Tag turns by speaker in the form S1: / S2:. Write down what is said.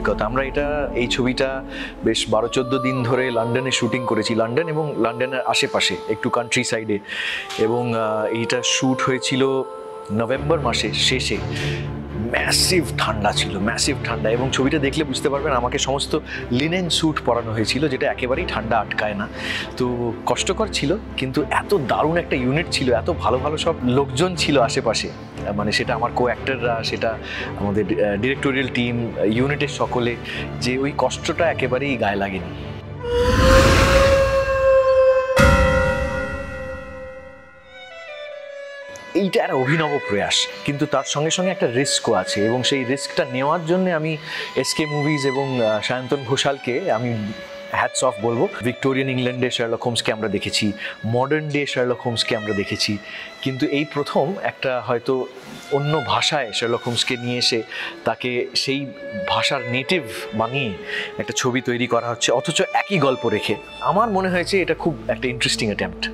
S1: অভিজ্ঞতা। আমরা এই ছবিটা বেশ 12-14 দিন ধরে লন্ডনে শুটিং করেছি, লন্ডন এবং লন্ডনের আশেপাশে একটু কান্ট্রি সাইডে, এবং এইটা শ্যুট হয়েছিল নভেম্বর মাসের শেষে। ম্যাসিভ ঠান্ডা ছিল, ম্যাসিভ ঠান্ডা, এবং ছবিটা দেখলে বুঝতে পারবেন আমাকে সমস্ত লিনেন স্যুট পরানো হয়েছিল, যেটা একেবারেই ঠান্ডা আটকায় না। তো কষ্টকর ছিল, কিন্তু এত দারুণ একটা ইউনিট ছিল, এত ভালো ভালো সব লোকজন ছিল আশেপাশে, মানে সেটা আমার কো অ্যাক্টররা, সেটা আমাদের ডিরেক্টোরিয়াল টিম, ইউনিটের সকলে, যে ওই কষ্টটা একেবারেই গায়ে লাগেনি। এইটা একটা অভিনব প্রয়াস, কিন্তু তার সঙ্গে সঙ্গে একটা রিস্কও আছে, এবং সেই রিস্কটা নেওয়ার জন্য আমি এসকে মুভিজ এবং সায়ন্তন ঘোষালকে আমি হ্যাটস অফ বলবো। ভিক্টোরিয়ান ইংল্যান্ডে শার্লক হোমসকে আমরা দেখেছি, মডার্ন ডে শার্লক হোমসকে আমরা দেখেছি, কিন্তু এই প্রথম একটা হয়তো অন্য ভাষায় শার্লক হোমসকে নিয়ে এসে তাকে সেই ভাষার নেটিভ বানিয়ে একটা ছবি তৈরি করা হচ্ছে, অথচ একই গল্প রেখে। আমার মনে হয়েছে এটা খুব একটা ইন্টারেস্টিং অ্যাটেম্প্ট।